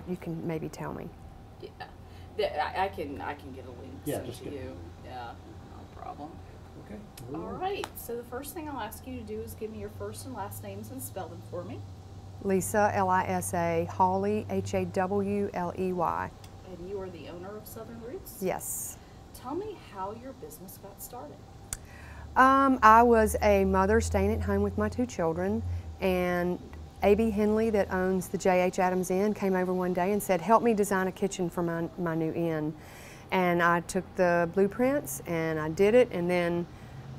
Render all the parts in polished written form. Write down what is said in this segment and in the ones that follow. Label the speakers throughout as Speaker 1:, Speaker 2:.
Speaker 1: You can maybe tell me.
Speaker 2: Yeah, I can get a link sent to you. Yeah, no problem.
Speaker 3: Okay.
Speaker 2: All right. So the first thing I'll ask you to do is give me your first and last names and spell them for me.
Speaker 1: Lisa, Lisa, Hawley, Hawley.
Speaker 2: And you are the owner of Southern Roots?
Speaker 1: Yes.
Speaker 2: Tell me how your business got started.
Speaker 1: I was a mother staying at home with my 2 children, and A.B. Henley, that owns the J.H. Adams Inn, came over one day and said, help me design a kitchen for my new inn. And I took the blueprints and I did it, and then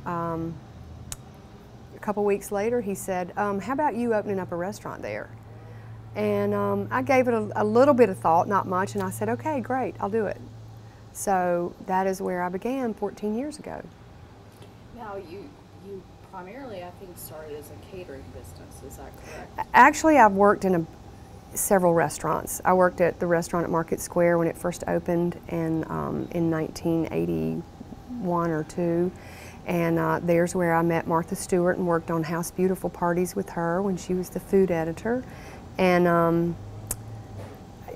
Speaker 1: a couple weeks later he said, how about you opening up a restaurant there? And I gave it a little bit of thought, not much, and I said, okay, great, I'll do it. So that is where I began 14 years ago.
Speaker 2: Now you primarily, I think, started as a catering business, is that correct?
Speaker 1: Actually, I've worked in several restaurants. I worked at the restaurant at Market Square when it first opened in 1981 or 2. And there's where I met Martha Stewart and worked on House Beautiful parties with her when she was the food editor. And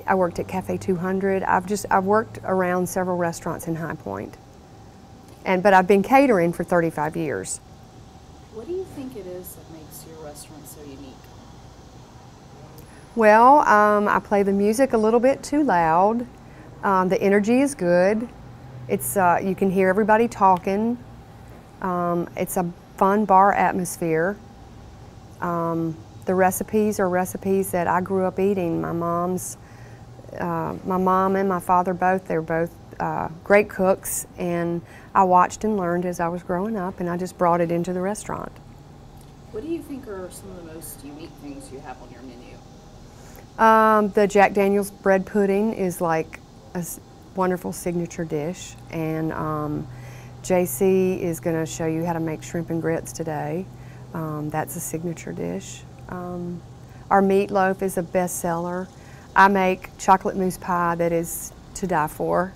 Speaker 1: I worked at Cafe 200. I've worked around several restaurants in High Point. But I've been catering for 35 years.
Speaker 2: What do you think it is that makes your restaurant so unique?
Speaker 1: Well, I play the music a little bit too loud. The energy is good. It's you can hear everybody talking. It's a fun bar atmosphere. The recipes are recipes that I grew up eating. My mom and my father they're both great cooks, and I watched and learned as I was growing up, and I just brought it into the restaurant.
Speaker 2: What do you think are some of the most unique things you have on your menu?
Speaker 1: The Jack Daniel's bread pudding is like a wonderful signature dish, and JC is going to show you how to make shrimp and grits today. That's a signature dish. Our meatloaf is a bestseller. I make chocolate mousse pie that is to die for.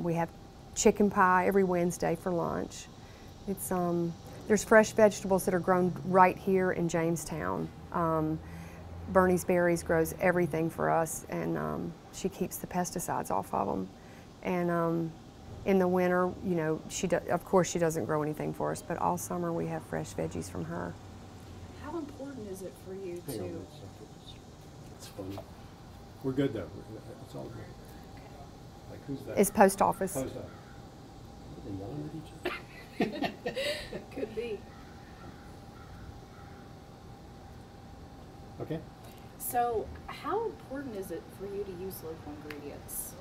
Speaker 1: We have chicken pie every Wednesday for lunch. There's fresh vegetables that are grown right here in Jamestown. Bernie's Berries grows everything for us, and she keeps the pesticides off of them. And in the winter, you know, of course she doesn't grow anything for us, but all summer we have fresh veggies from her.
Speaker 2: How important is it for you to...
Speaker 3: It's funny. We're good though. It's all good. Like, who's that?
Speaker 1: It's post office.
Speaker 3: Post office. Are they yelling at each other?
Speaker 2: Could be.
Speaker 3: Okay.
Speaker 2: So, how important is it for you to use local ingredients?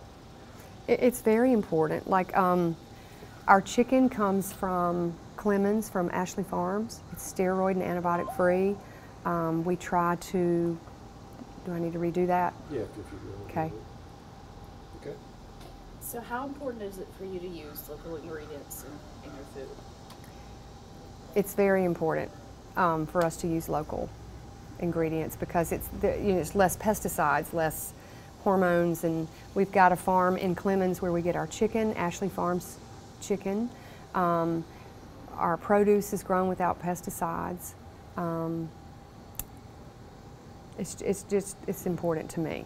Speaker 1: It's very important. Like, our chicken comes from Clemens from Ashley Farms. It's steroid and antibiotic free. We try to, do I need to redo that?
Speaker 3: Yeah, if you will.
Speaker 1: Okay.
Speaker 3: Okay.
Speaker 2: So how important is it for you to use local ingredients in your food?
Speaker 1: It's very important for us to use local ingredients because it's less pesticides, less hormones, and we've got a farm in Clemens where we get our chicken, Ashley Farms chicken. Our produce is grown without pesticides. It's important to me.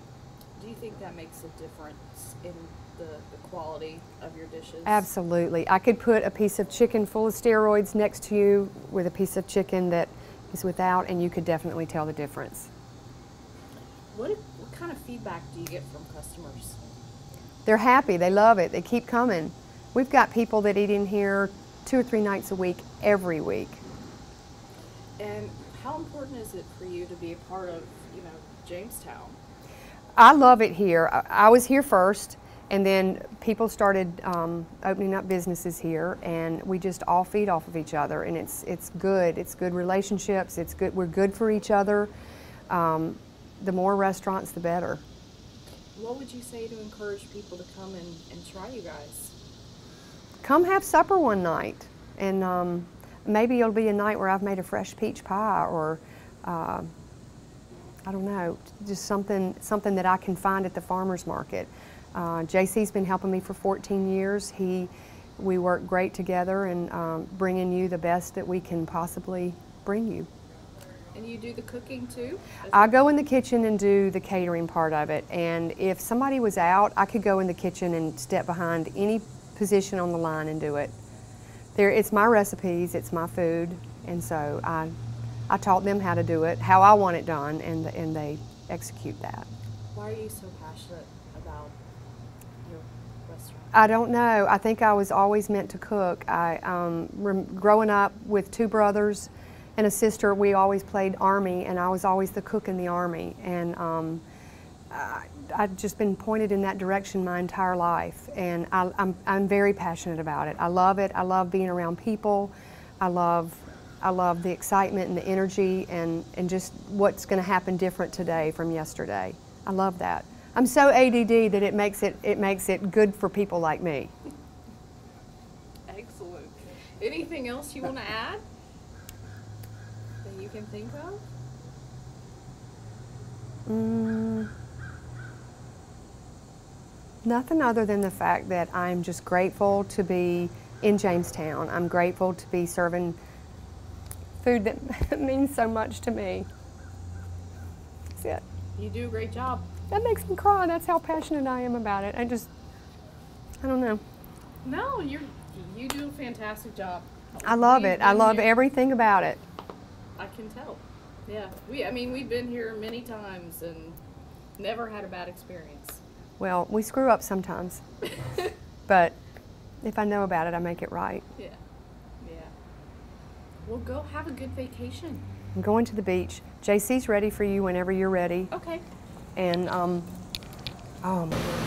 Speaker 2: Do you think that makes a difference in the quality of your dishes?
Speaker 1: Absolutely. I could put a piece of chicken full of steroids next to you with a piece of chicken that is without, and you could definitely tell the difference.
Speaker 2: What kind of feedback do you get from customers?
Speaker 1: They're happy. They love it. They keep coming. We've got people that eat in here 2 or 3 nights a week, every week.
Speaker 2: And how important is it for you to be a part of, Jamestown?
Speaker 1: I love it here. I was here first, and then people started opening up businesses here, and we just all feed off of each other, and it's good. It's good relationships. It's good. We're good for each other. The more restaurants, the better.
Speaker 2: What would you say to encourage people to come and try you guys?
Speaker 1: Come have supper one night, and maybe it'll be a night where I've made a fresh peach pie, or I don't know, just something that I can find at the farmer's market. JC's been helping me for 14 years. We work great together and bringing you the best that we can possibly bring you.
Speaker 2: And you do the cooking too?
Speaker 1: I go in the kitchen and do the catering part of it, and if somebody was out, I could go in the kitchen and step behind any position on the line and do it. It's my recipes, it's my food, and so I taught them how to do it, how I want it done, and they execute that.
Speaker 2: Why are you so passionate about your restaurant?
Speaker 1: I don't know. I think I was always meant to cook. Growing up with two brothers and a sister, we always played Army, and I was always the cook in the Army. And I've just been pointed in that direction my entire life, and I'm very passionate about it. I love it. I love being around people. I love the excitement and the energy, and just what's going to happen different today from yesterday. I love that. I'm so ADD that it makes it good for people like me.
Speaker 2: Excellent. Anything else you want to add that you can think of?
Speaker 1: Nothing other than the fact that I'm just grateful to be in Jamestown. I'm grateful to be serving food that means so much to me. That's it.
Speaker 2: You do a great job.
Speaker 1: That makes me cry. That's how passionate I am about it. I don't know.
Speaker 2: No, you do a fantastic job.
Speaker 1: I love it. I love
Speaker 2: here.
Speaker 1: everything about it.
Speaker 2: I can tell. Yeah, we've been here many times and never had a bad experience.
Speaker 1: Well, we screw up sometimes, but if I know about it, I make it right.
Speaker 2: Yeah, yeah. Well, go have a good vacation.
Speaker 1: I'm going to the beach. JC's ready for you whenever you're ready.
Speaker 2: Okay.
Speaker 1: And oh my God.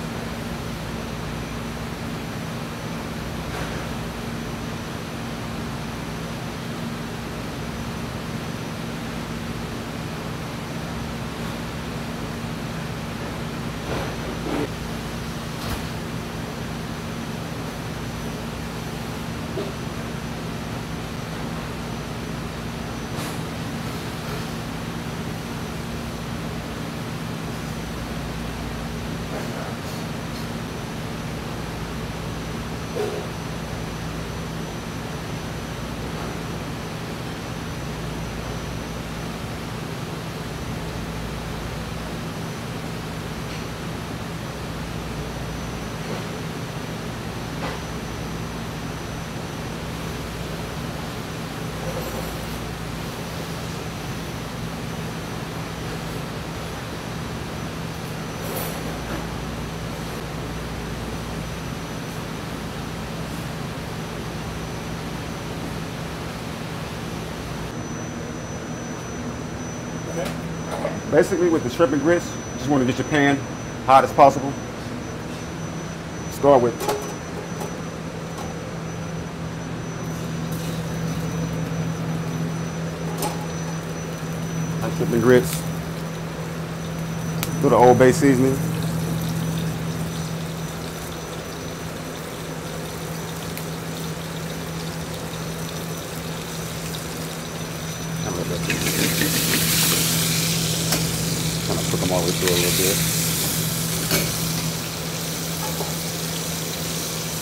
Speaker 4: Basically, with the shrimp and grits, you just want to get your pan hot as possible. Start with shrimp and grits. Do the Old Bay seasoning. Kind of cook them all the way through a little bit.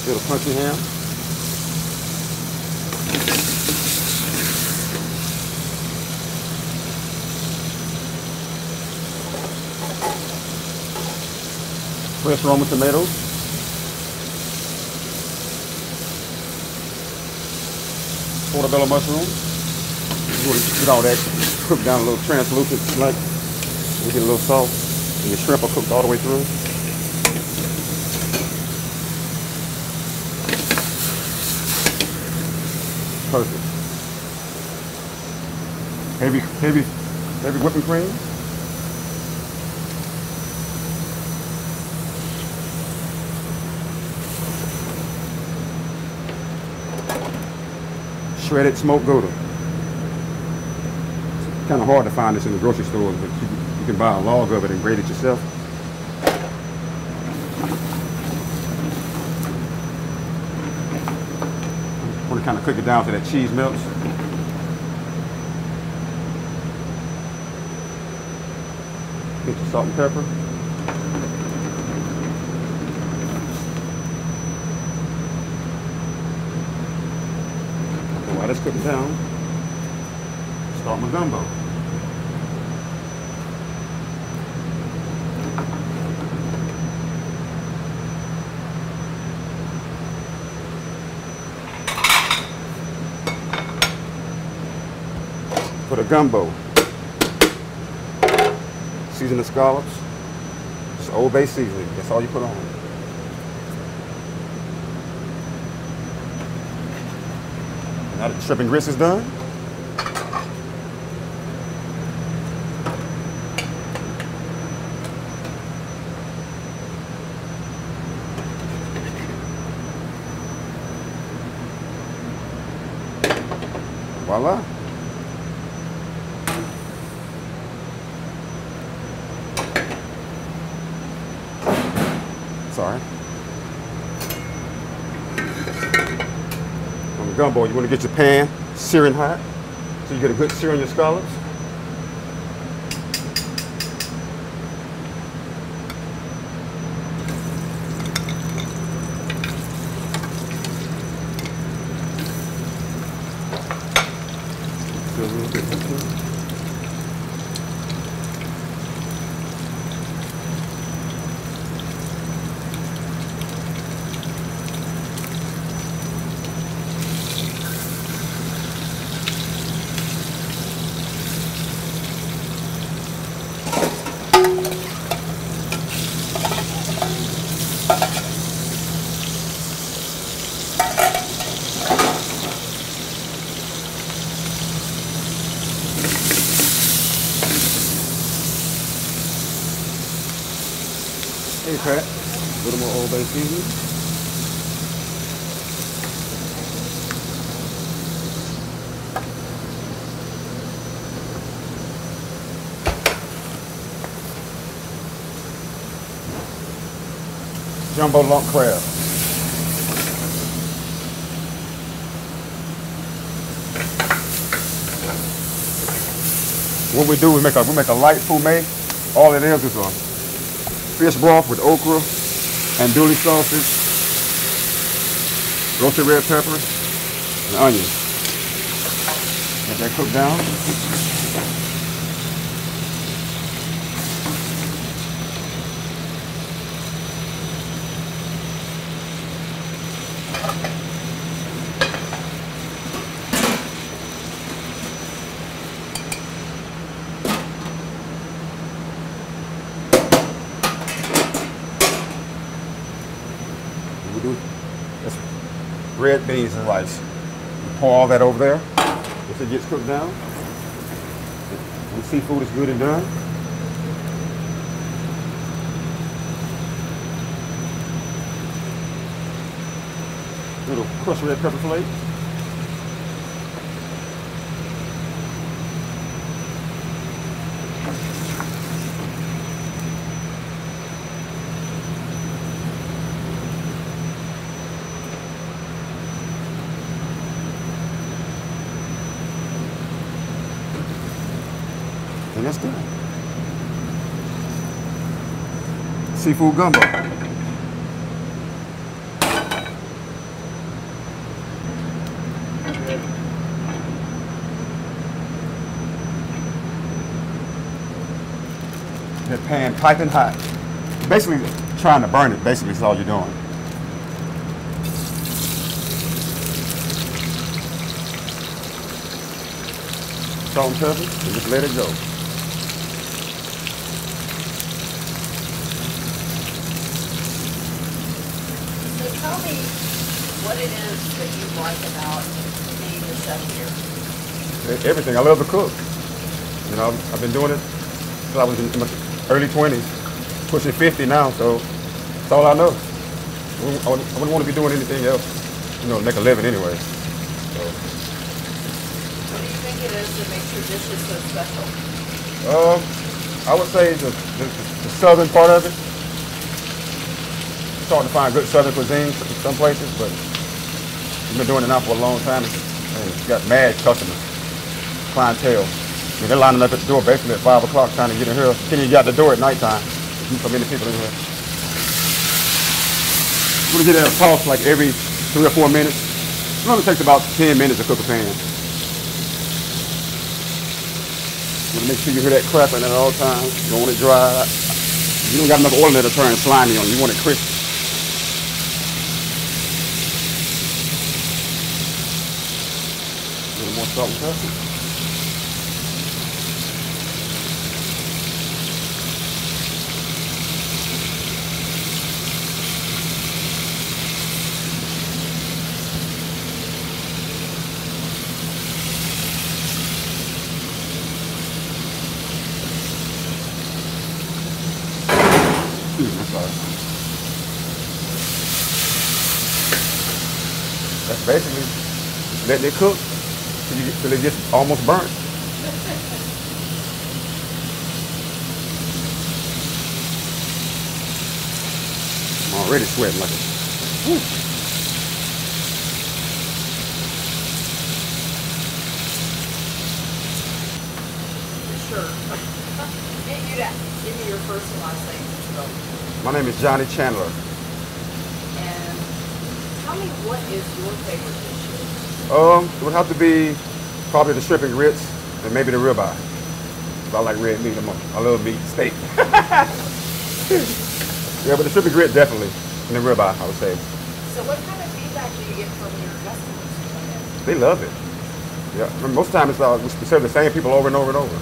Speaker 4: Little crunchy ham. Fresh Roma tomatoes. Portobello mushroom. You want to get all that cooked down a little translucent, like. You get a little salt, and your shrimp are cooked all the way through. Perfect. Heavy whipping cream. Shredded smoked Gouda. It's kind of hard to find this in the grocery stores, but you can buy a log of it and grate it yourself. I want to kind of cook it down so that cheese melts. Get your salt and pepper. So while it's cooking down, start my gumbo. the gumbo. Season the scallops. Just Old Bay seasoning. That's all you put on. Now that the shrimp and grits is done, voila. Sorry. On the gumbo, you want to get your pan searing hot so you get a good sear on your scallops. Still a little bit. Hey Pat, a little more Old Bay seasoning. Jumbo lump crab. What we do is we make a light fumet. All it is a fish broth with okra, andouille sausage, roasted red pepper, and onion. Let that cook down. We do that's red beans and rice. We pour all that over there once it gets cooked down. When the seafood is good and done. Little crushed red pepper flake. And that's done. Seafood gumbo. That pan piping hot. Basically trying to burn it, basically is all you're doing. Salt and pepper, and just let it go.
Speaker 5: So tell me what it is that you like about being the chef here.
Speaker 4: Everything. I love to cook. You know, I've been doing it since I was in my early 20s, pushing 50 now, so that's all I know. I wouldn't want to be doing anything else, you know, to make a living anyway. So.
Speaker 5: What do you think it is that makes your dishes so special?
Speaker 4: I would say the southern part of it. It's hard to find good southern cuisine in some places, but we've been doing it now for a long time, and it's got mad customers, clientele. I mean, they're lining up at the door basically at 5 o'clock trying to get in here. Can you get out the door at nighttime? There's so many people in here. We're gonna get a pulse like every 3 or 4 minutes. It only takes about 10 minutes to cook a pan. You want to make sure you hear that crackling at all times. You don't want it dry. You don't got enough oil in there to turn slimy on. You want it crispy. A little more salt and pepper. Excuse me, I'm sorry. That's basically letting it cook till it gets almost burnt. I'm already sweating like a... Whew.
Speaker 5: Sure. Give me your first and last name.
Speaker 4: My name is Johnny Chandler.
Speaker 5: And tell me, what is your favorite dish?
Speaker 4: It would have to be probably the shrimp and grits and maybe the ribeye. I like red meat. I love meat, steak. Yeah, but the shrimp and grit definitely, and the ribeye, I would say.
Speaker 5: So what kind of feedback do you get from your customers?
Speaker 4: They love it. Yeah, I mean, most of the time it's we serve the same people over and over and over.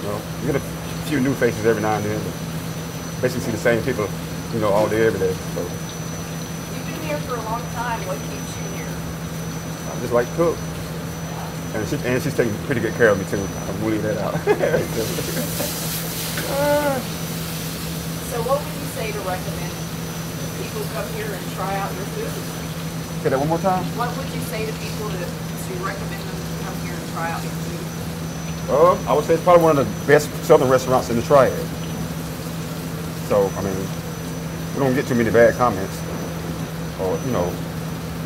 Speaker 4: You know, you get a few new faces every now and then, but basically see the same people, you know, all day, every day. So
Speaker 5: You've been here for a long time. What keeps you here?
Speaker 4: I just like to cook. And she's taking pretty good care of me too. I'm leave that out.
Speaker 5: So what would you say to recommend people come here and try out your food?
Speaker 4: Say that one more time.
Speaker 5: What would you say to people to recommend them to come here and try out your food?
Speaker 4: I would say it's probably one of the best southern restaurants in the Triad. So, I mean, we don't get too many bad comments or, you know,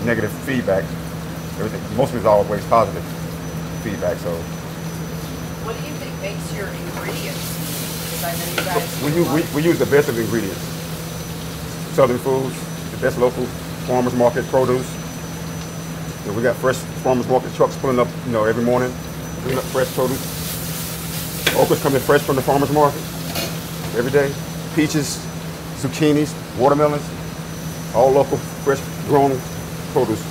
Speaker 4: negative feedback. Everything, most of it is always positive feedback. So,
Speaker 5: What do you think makes your ingredients? Because I know you guys
Speaker 4: we use the best of ingredients. Southern foods, the best local farmers market produce. You know, we got fresh farmers market trucks pulling up, you know, every morning, bringing up fresh produce. Okras coming fresh from the farmers market every day. Peaches, zucchinis, watermelons, all local, fresh grown produce.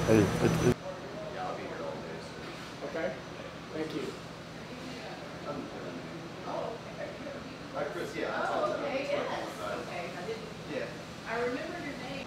Speaker 4: Hey,
Speaker 3: Okay, thank you.
Speaker 5: I remember your name.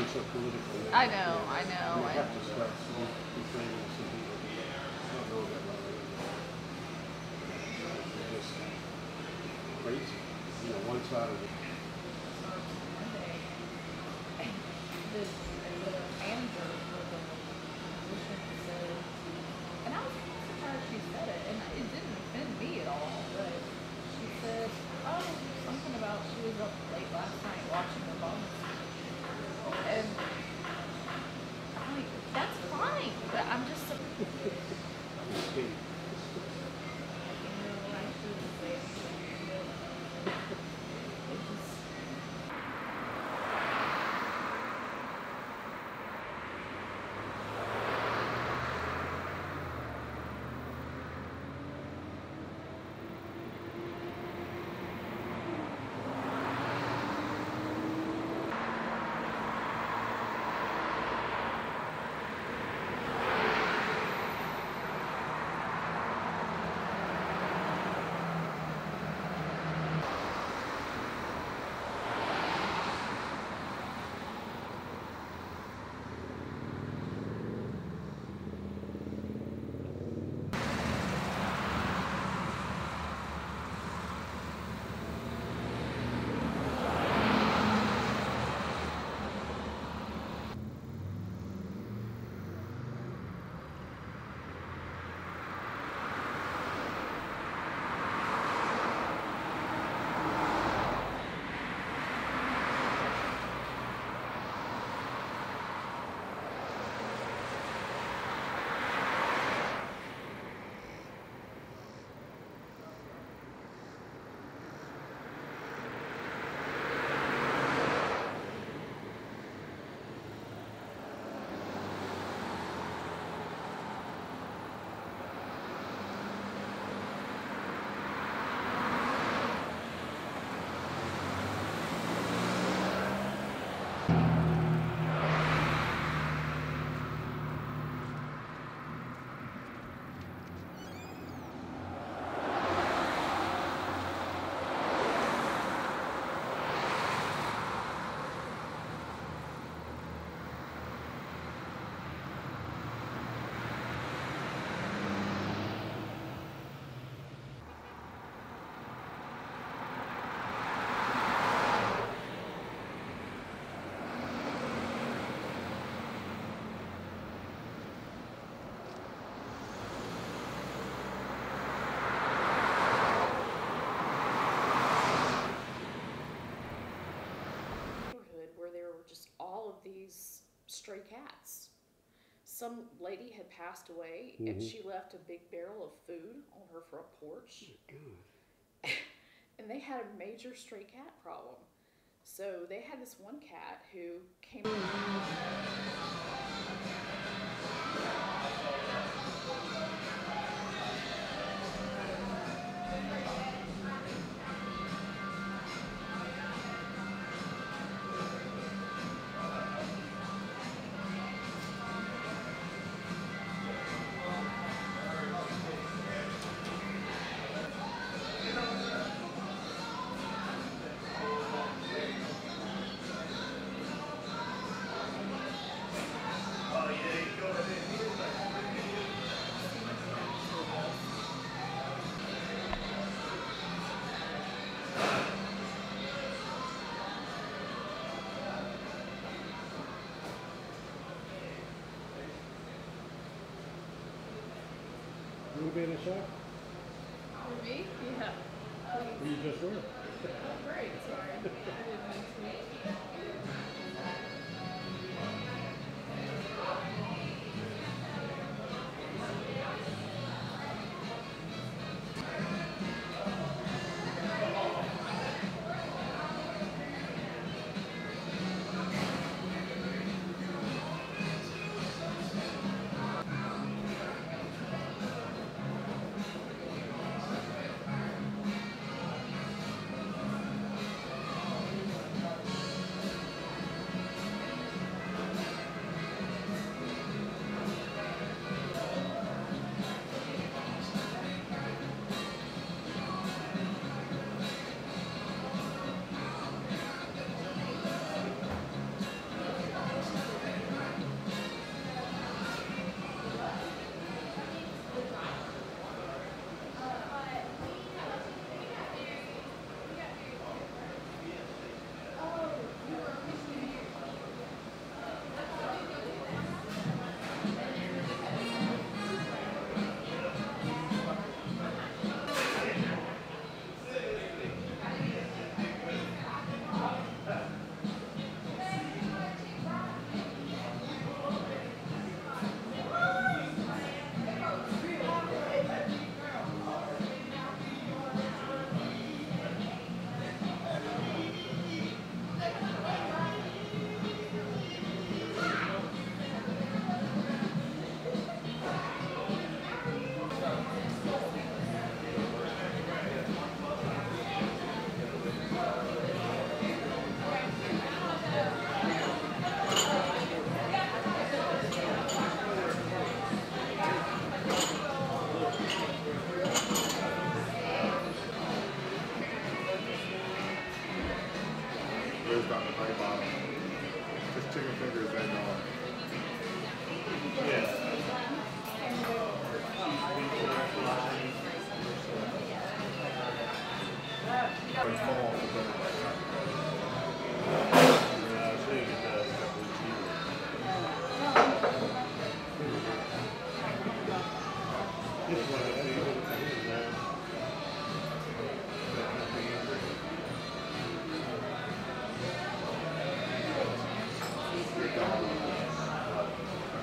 Speaker 3: so political.
Speaker 2: I know, I know.
Speaker 3: We have to start reframing some people. I don't know that already. It's just crazy. You know, one side of it.
Speaker 2: The manager for the position said, and I was surprised she said it, and it didn't offend me at all, but she said, oh, something about she was up late last night watching the bonus. And I'm like, that's fine, but I'm just so, you know, I shouldn't say anything, but it just, where there were just all of these stray cats. Some lady had passed away and she left a big barrel of food on her front porch. And they had a major stray cat problem. So they had this one cat who came.
Speaker 3: You be in a shop?
Speaker 2: For me? Yeah.
Speaker 3: You just were.
Speaker 2: Oh, great. Sorry. I didn't mean to.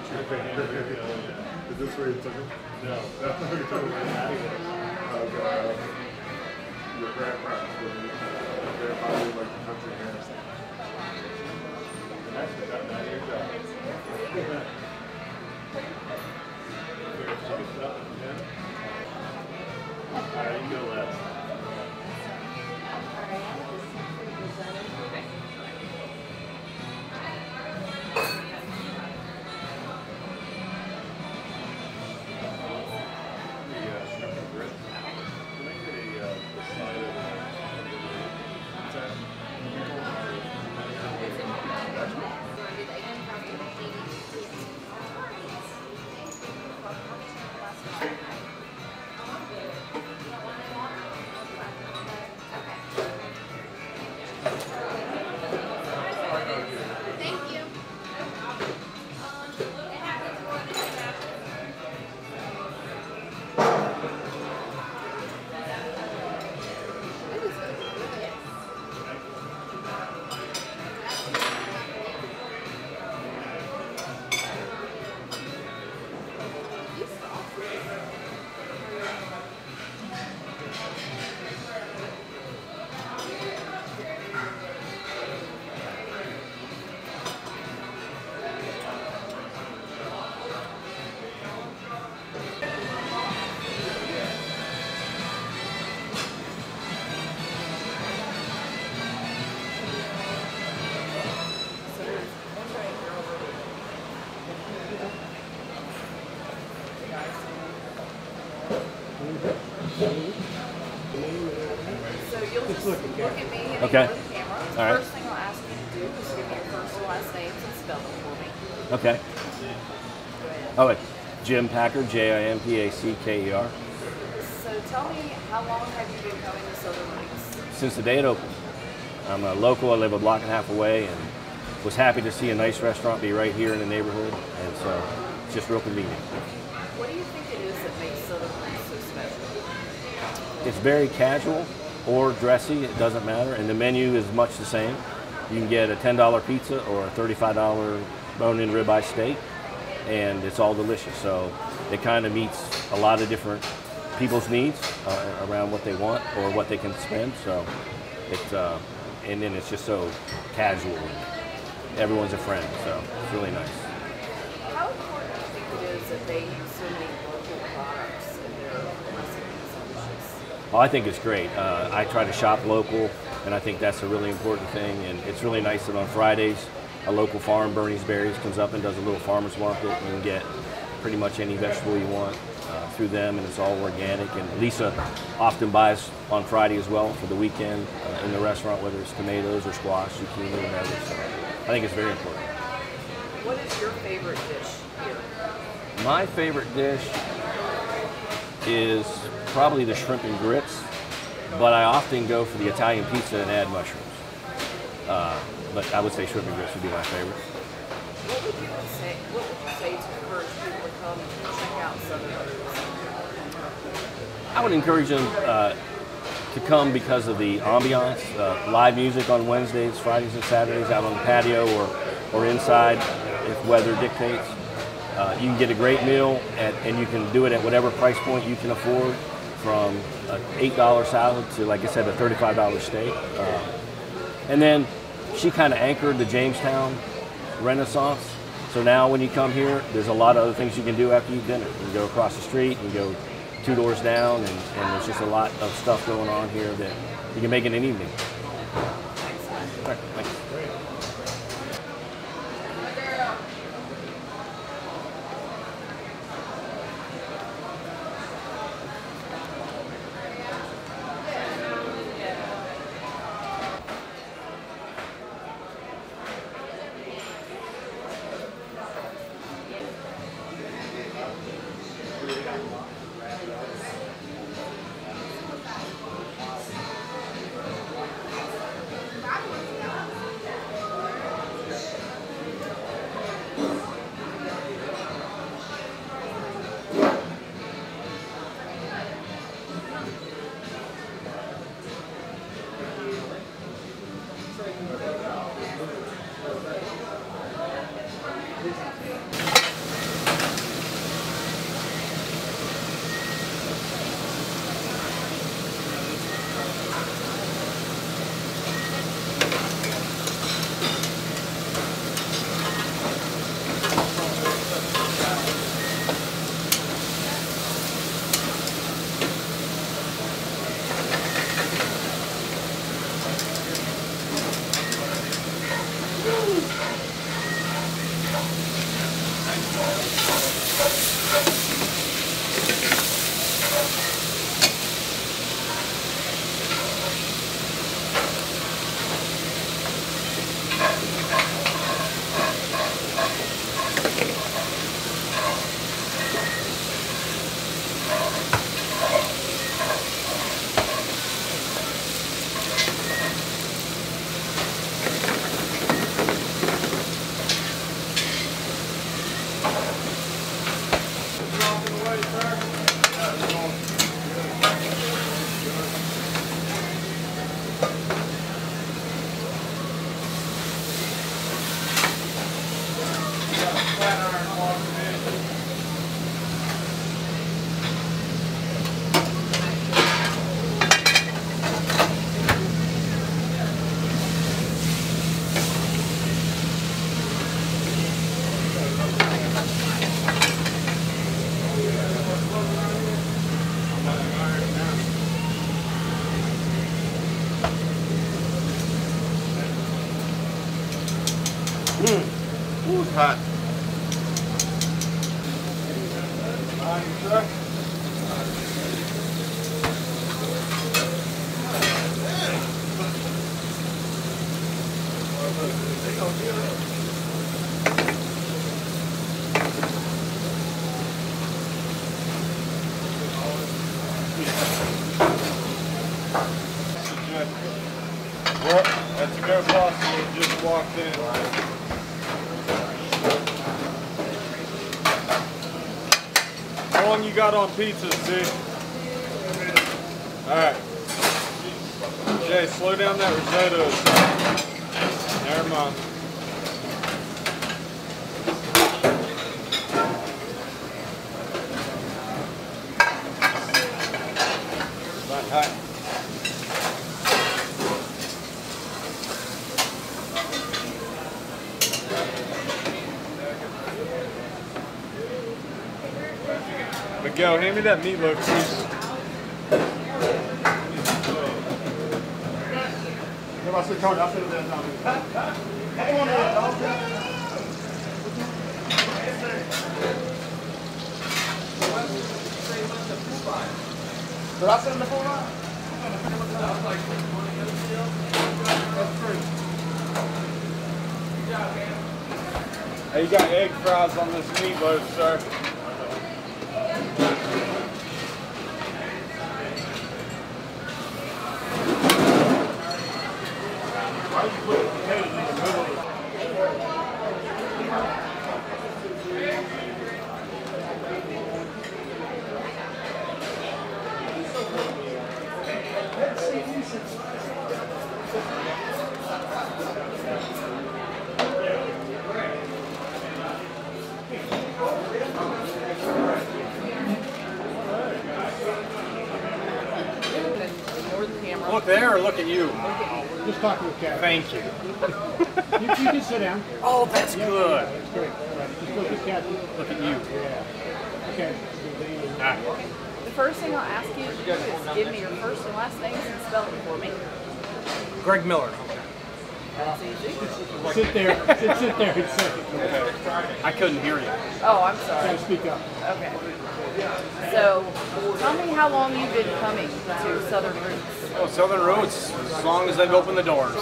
Speaker 6: Is this where you took him? No. You took him out of here. Your grandparents they're probably like the country hands. Actually, got that here. Alright, you go last.
Speaker 5: So you'll just look at me and
Speaker 7: Okay.
Speaker 5: ignore the camera.
Speaker 7: All right.
Speaker 5: First thing I'll ask you to do is give me your first and last names and spell them for me.
Speaker 7: Okay.
Speaker 5: Go ahead.
Speaker 7: Oh, it's Jim Packer, Jimpackerer.
Speaker 5: So tell me, how long have you been coming to Southern Lakes?
Speaker 7: Since the day it opened. I'm a local. I live a block and a half away, and was happy to see a nice restaurant be right here in the neighborhood, and so it's just real convenient.
Speaker 5: What do you think it is that makes Southern Lakes so special?
Speaker 7: It's very casual or dressy, it doesn't matter, and the menu is much the same. You can get a $10 pizza or a $35 bone-in ribeye steak, and it's all delicious. So it kind of meets a lot of different people's needs around what they want or what they can spend. So it's and then it's just so casual. And everyone's a friend, so it's really nice.
Speaker 5: How important do you think it is that they use so many local products in their recipes and dishes?
Speaker 7: Well, I think it's great. I try to shop local, and I think that's a really important thing. And it's really nice that on Fridays, a local farm, Bernie's Berries, comes up and does a little farmer's market. You can get pretty much any vegetable you want through them, and it's all organic. And Lisa often buys on Friday as well for the weekend in the restaurant, whether it's tomatoes or squash, zucchini, whatever. So I think it's very important.
Speaker 5: What is your favorite dish here?
Speaker 7: My favorite dish is probably the shrimp and grits, but I often go for the Italian pizza and add mushrooms. But I would say shrimp and grits would be my favorite.
Speaker 5: What would you say to encourage people to come and check out Southern Lakes?
Speaker 7: I would encourage them to come because of the ambiance, live music on Wednesdays, Fridays, and Saturdays out on the patio or inside if weather dictates. You can get a great meal and you can do it at whatever price point you can afford, from an $8 salad to, like I said, a $35 steak. And then she kind of anchored the Jamestown Renaissance. So now when you come here, there's a lot of other things you can do after you eat dinner. You can go across the street, you can go 2 doors down, and there's just a lot of stuff going on here that you can make in an evening. All right, thanks.
Speaker 6: Well, that's a go possible. Just walked in. How long you got on pizza, Steve? Alright. Jay, slow down that risotto. Never mind. Hi. Miguel, hand me that meatloaf, please. Hey, you got egg fries on this meatloaf, sir. Look there or look at you?
Speaker 3: Just talk to the cat.
Speaker 6: Thank you.
Speaker 3: You can sit down.
Speaker 6: Oh, that's good.
Speaker 3: That's great. Right. Just look at Kathy.
Speaker 6: Look at you.
Speaker 3: Yeah. Okay.
Speaker 2: The first thing I'll ask you to do is give me your first and last names and spell it for me.
Speaker 6: Greg Miller.
Speaker 2: That's easy.
Speaker 3: Sit there. Sit there and say it.
Speaker 6: Okay. I couldn't hear you.
Speaker 2: Oh, I'm sorry.
Speaker 3: Gotta speak up.
Speaker 2: Okay. So, tell me how long you've been coming to Southern Roots.
Speaker 6: Oh, Southern Roots, as long as they've opened the doors.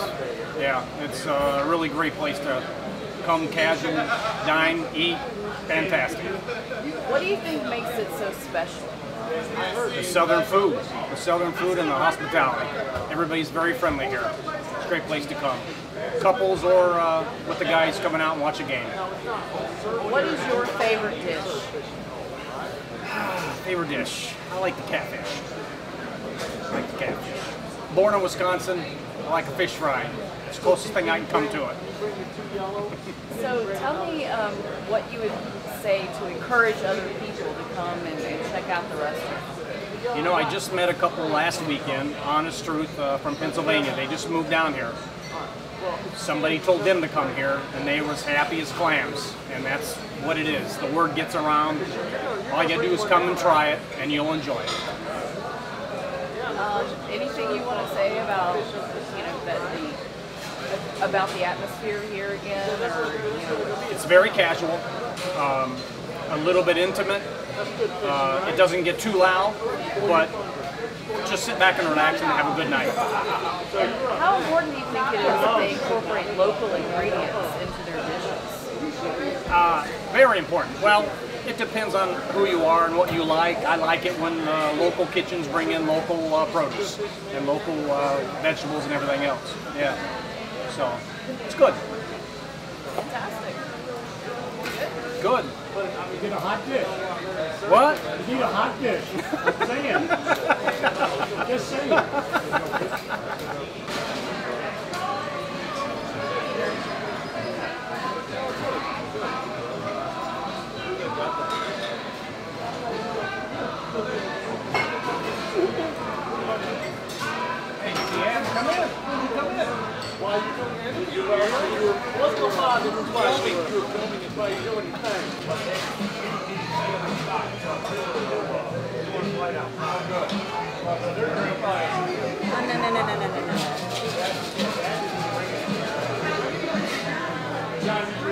Speaker 6: Yeah, it's a really great place to come casual, dine, eat. Fantastic.
Speaker 2: What do you think makes it so special?
Speaker 6: The Southern food and the hospitality. Everybody's very friendly here. It's a great place to come. Couples or with the guys coming out and watch a game.
Speaker 2: What is your favorite dish?
Speaker 6: Favorite dish? I like the catfish. Born in Wisconsin, I like a fish fry. It's the closest thing I can come to it.
Speaker 2: So tell me what you would say to encourage other people to come and check out the restaurant.
Speaker 6: You know, I just met a couple last weekend, Honest Truth from Pennsylvania. They just moved down here. Somebody told them to come here, and they were as happy as clams. And that's what it is. The word gets around. All you gotta do is come and try it, and you'll enjoy it.
Speaker 2: Anything you want to say about, about the atmosphere here again, or
Speaker 6: It's very casual, a little bit intimate. It doesn't get too loud, but just sit back and relax and have a good night.
Speaker 2: How important do you think it is that they incorporate local ingredients into their dishes?
Speaker 6: Very important. Well, it depends on who you are and what you like. I like it when local kitchens bring in local produce and local vegetables and everything else. Yeah, so it's good.
Speaker 2: Fantastic.
Speaker 6: Good.
Speaker 3: You get a hot dish.
Speaker 6: What?
Speaker 3: You need a hot dish. I'm saying. Just saying.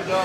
Speaker 2: No.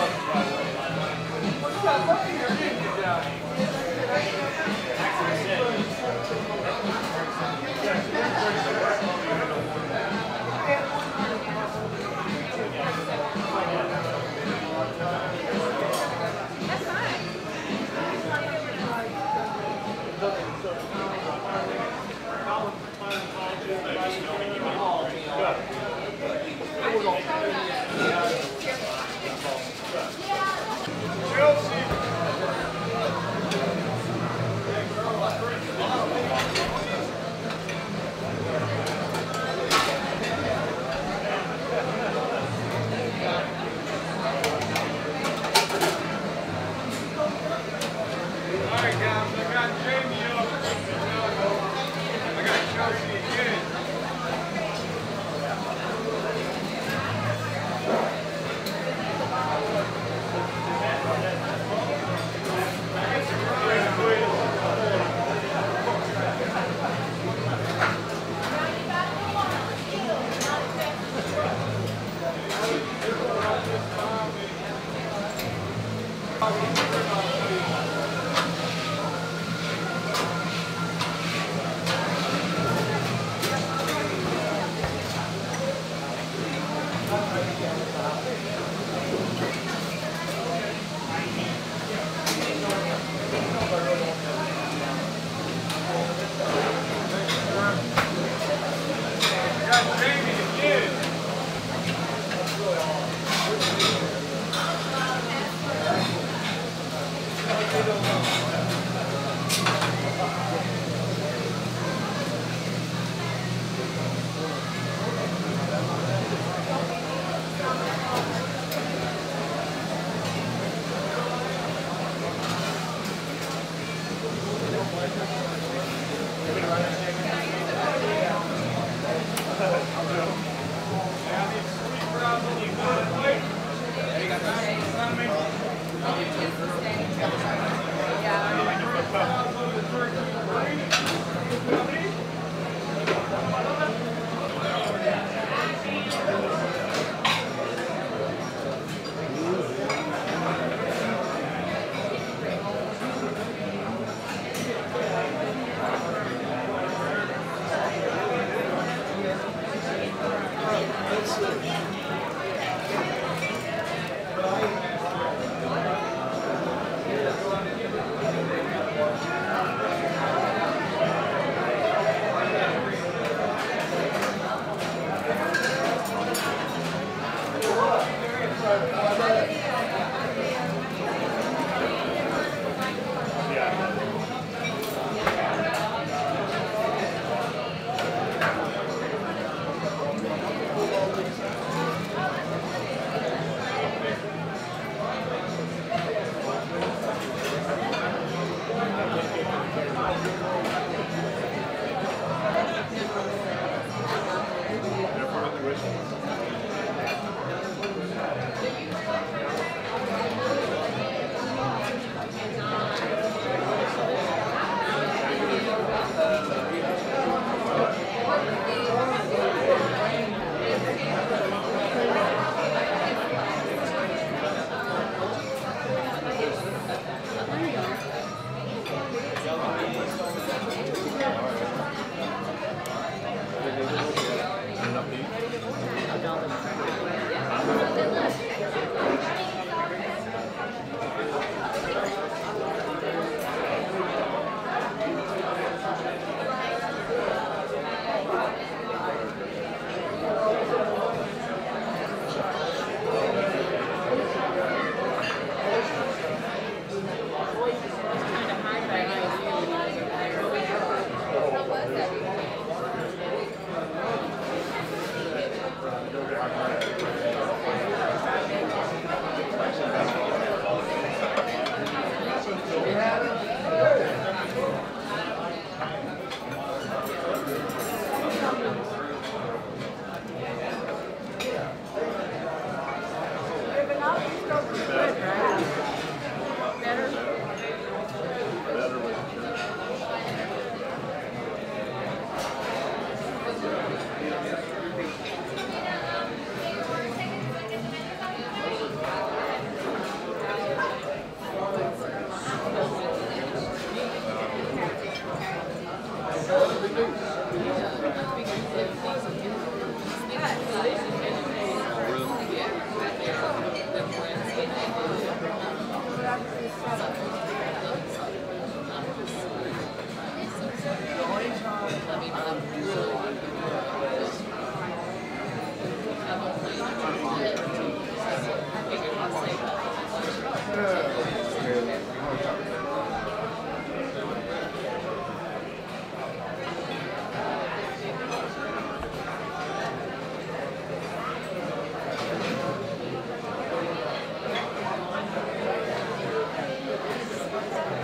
Speaker 2: Yeah.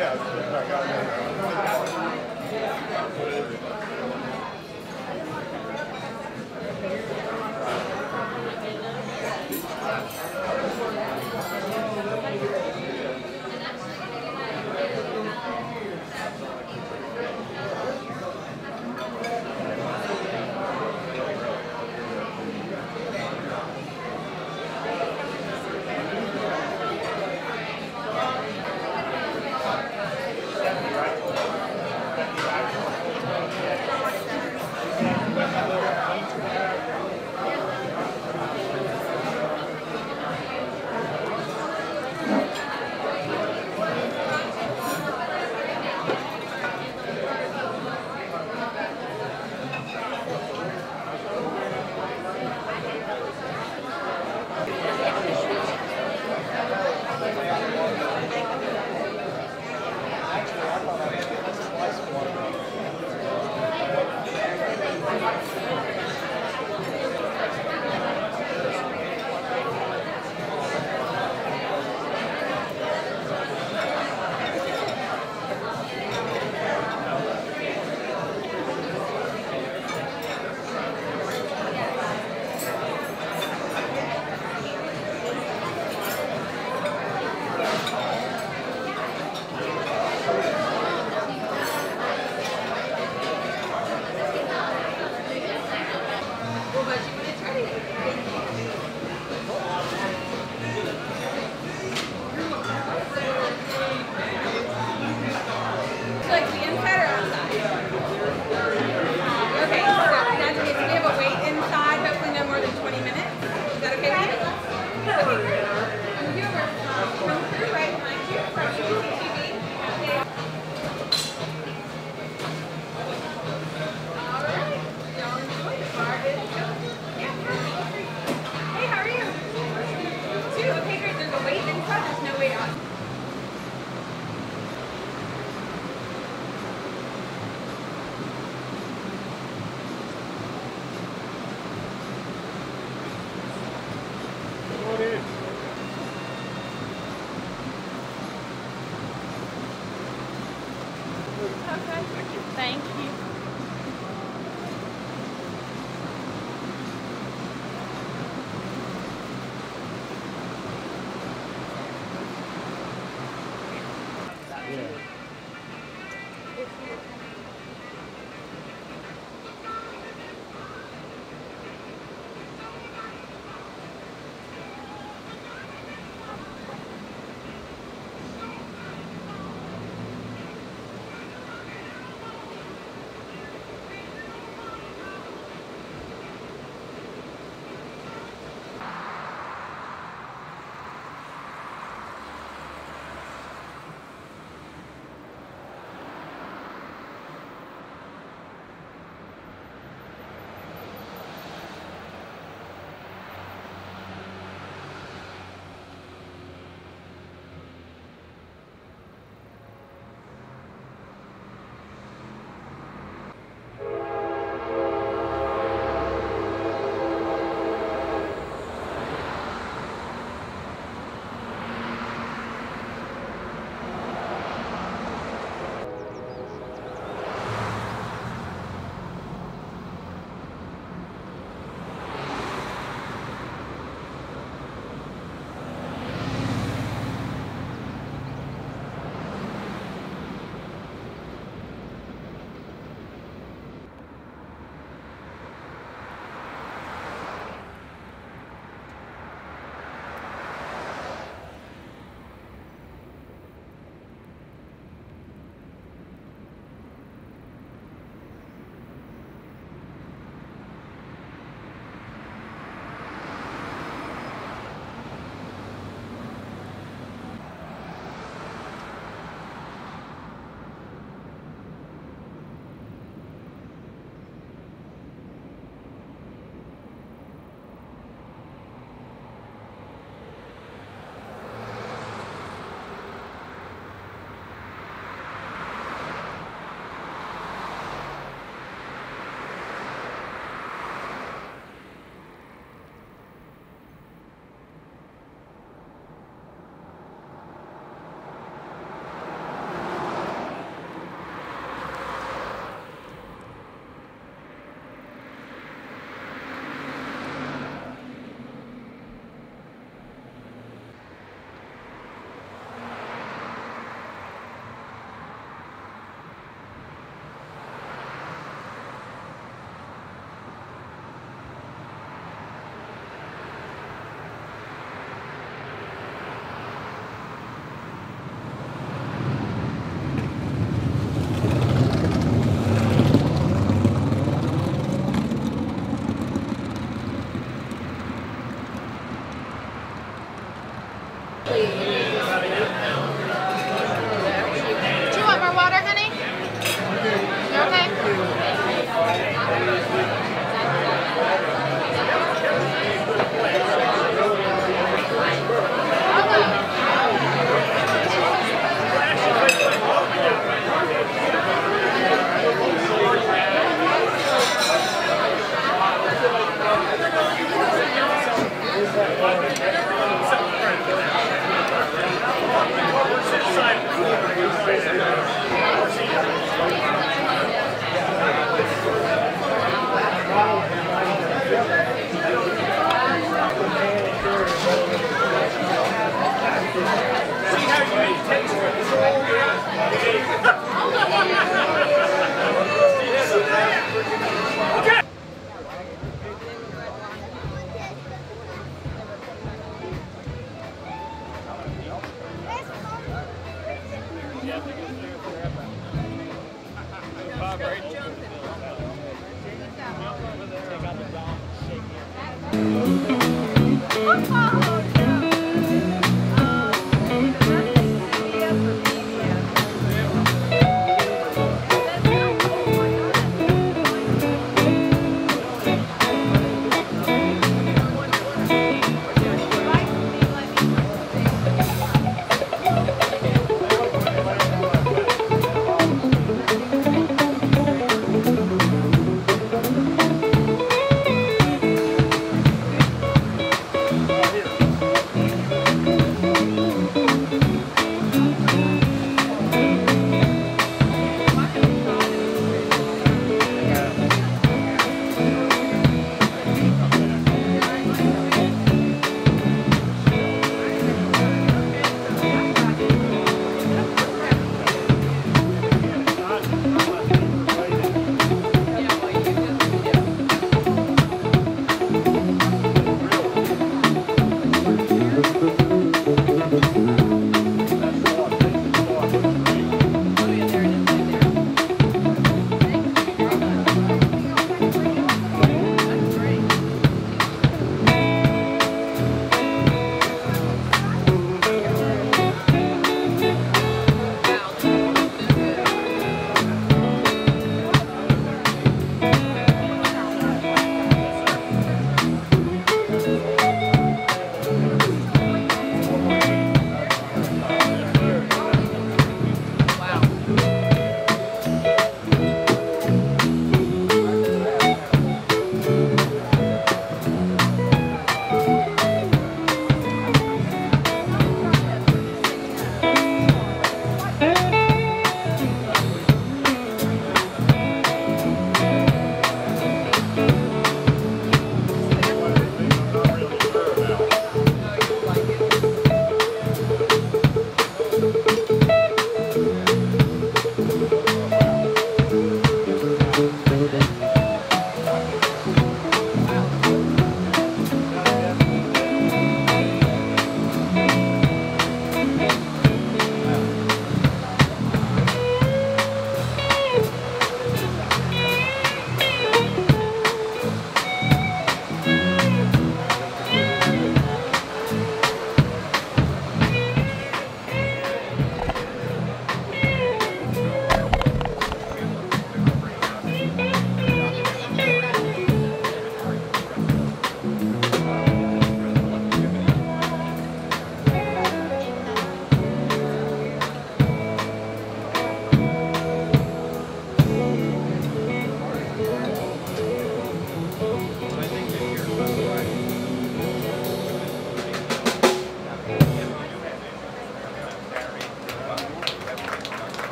Speaker 2: Thank you.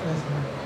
Speaker 8: President.